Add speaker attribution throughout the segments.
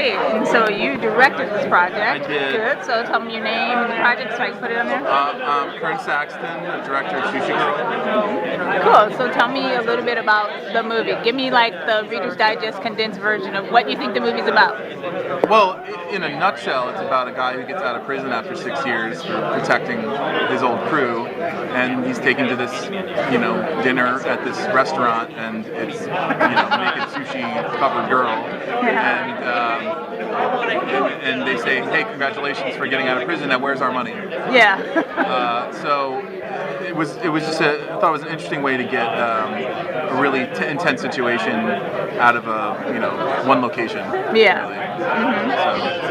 Speaker 1: great. And so you directed this project.
Speaker 2: I did.
Speaker 1: Good. So tell me your name and the project so I can put it on there.
Speaker 2: Kern, Saxton, the director of Sushi.
Speaker 1: Cool. So tell me a little bit about the movie. Give me like the Reader's Digest condensed version of what you think the movie's about.
Speaker 2: Well, in a nutshell, it's about a guy who gets out of prison after 6 years for protecting his old crew, and he's taken to this, dinner at this restaurant, and it's, naked sushi covered girl, and they say, hey, congratulations for getting out of prison. Now where's our money?
Speaker 1: Yeah.
Speaker 2: So it was just I thought it was an interesting way to get a really intense situation out of one location.
Speaker 1: Yeah.
Speaker 2: Really.
Speaker 1: So,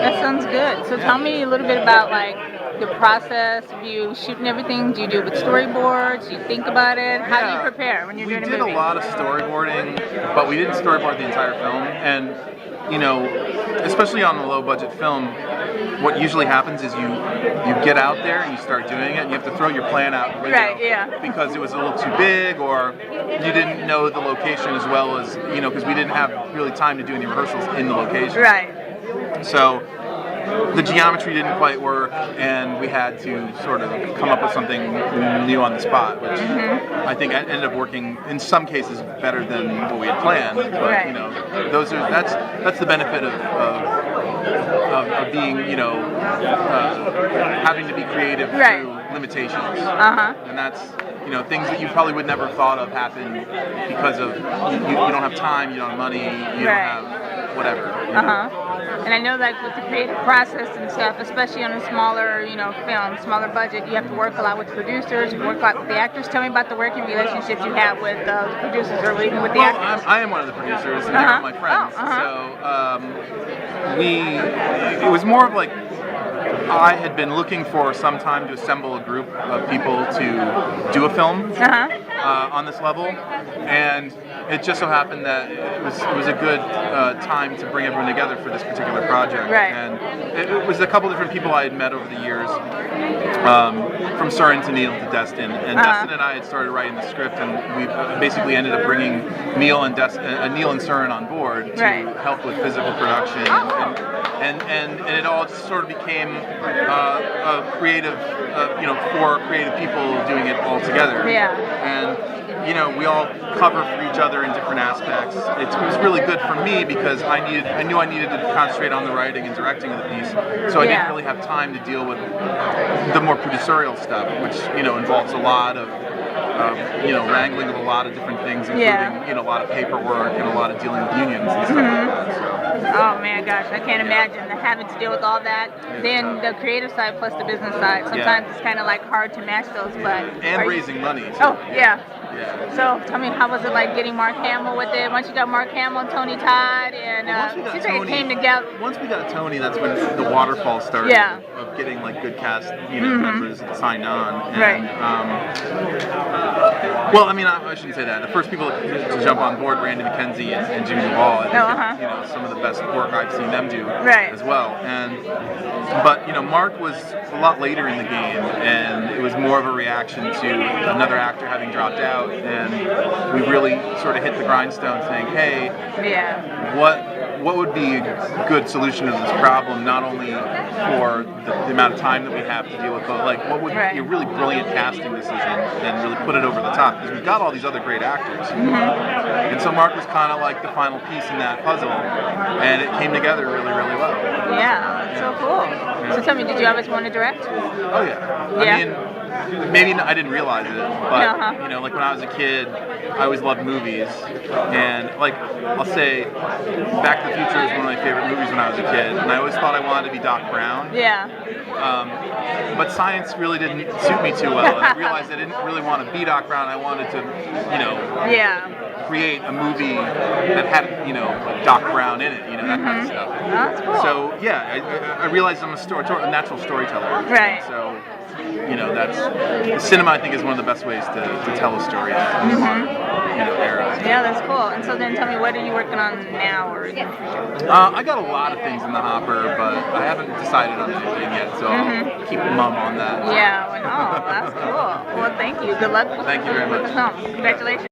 Speaker 1: that sounds good. So tell me a little bit about like the process of you shooting everything. Do you do it with storyboards? Do you think about it? How do you prepare when you're doing a movie?
Speaker 2: We did a lot of storyboarding, but we didn't storyboard the entire film. And especially on a low budget film, what usually happens is you get out there and you start doing it, and you have to throw your plan out the window.
Speaker 1: Right, yeah.
Speaker 2: Because it was a little too big, or you didn't know the location as well as, because we didn't have really time to do any rehearsals in the location.
Speaker 1: Right.
Speaker 2: So the geometry didn't quite work, and we had to sort of come up with something new on the spot, which I think ended up working in some cases better than what we had planned. But that's the benefit of being having to be creative through limitations, and that's things that you probably would never thought of happen because of you don't have time, you don't have money, you don't have whatever.
Speaker 1: And I know that with the creative process and stuff, especially on a smaller, film, smaller budget, you have to work a lot with producers, you work a lot with the actors. Tell me about the working relationships you have with the producers or even with the actors.
Speaker 2: I am one of the producers, and they're my friends. So it was more of like, I had been looking for some time to assemble a group of people to do a film on this level, and it just so happened that it was a good time to bring everyone together for this particular project.
Speaker 1: Right.
Speaker 2: And it was a couple different people I had met over the years, from Surin to Neil to Destin, and Destin and I had started writing the script, and we basically ended up bringing Neil and Surin on board to help with physical production. And it all just sort of became a creative, 4 creative people doing it all together. Yeah. And we all cover for each other in different aspects. It was really good for me because I knew I needed to concentrate on the writing and directing of the piece, so I didn't really have time to deal with the more producerial stuff, which involves a lot of wrangling with a lot of different things, including a lot of paperwork and a lot of dealing with unions and stuff like that. So.
Speaker 1: Oh man, gosh, I can't imagine having to deal with all that. Then the creative side plus the business side. Sometimes it's kind of like hard to match those, but
Speaker 2: raising money too.
Speaker 1: Oh yeah. So tell me, how was it like getting Mark Hamill with it? Once you got Mark Hamill and Tony Todd, and seems like it came together.
Speaker 2: Once we got Tony, that's when the waterfall started of getting like good cast, members signed on. And, well, I mean, I shouldn't say that. The first people to jump on board, Randy McKenzie and Jimmy Duvall. I think some of the best work I've seen them do as well. But Mark was a lot later in the game, and it was more of a reaction to another actor having dropped out, and we really sort of hit the grindstone saying, hey, what would be a good solution to this problem, not only for the amount of time that we have to deal with, but like what would be a really brilliant casting decision and really put it over the top, because we've got all these other great actors. And so Mark was kind of like the final piece in that puzzle, and it came together really, really well.
Speaker 1: Yeah, that's so cool. So tell me, did you always want to direct?
Speaker 2: Oh yeah. I mean, maybe I didn't realize it, but like when I was a kid, I always loved movies, and like I'll say, Back to the Future is one of my favorite movies when I was a kid, and I always thought I wanted to be Doc Brown.
Speaker 1: Yeah.
Speaker 2: But science really didn't suit me too well, and I realized I didn't really want to be Doc Brown. I wanted to, create a movie that had, Doc Brown in it, that kind of stuff.
Speaker 1: Oh, that's cool.
Speaker 2: So I realized I'm a natural storyteller.
Speaker 1: Right.
Speaker 2: So, that's cinema. I think is one of the best ways to tell a story in the modern, era.
Speaker 1: Yeah, that's cool. And so then tell me, what are you working on now or in the future?
Speaker 2: I got a lot of things in the hopper, but I haven't decided on anything yet, so I'll keep mum on that.
Speaker 1: Yeah, well, that's cool. Well, thank you. Good luck with
Speaker 2: Thank you very much.
Speaker 1: the film. Congratulations.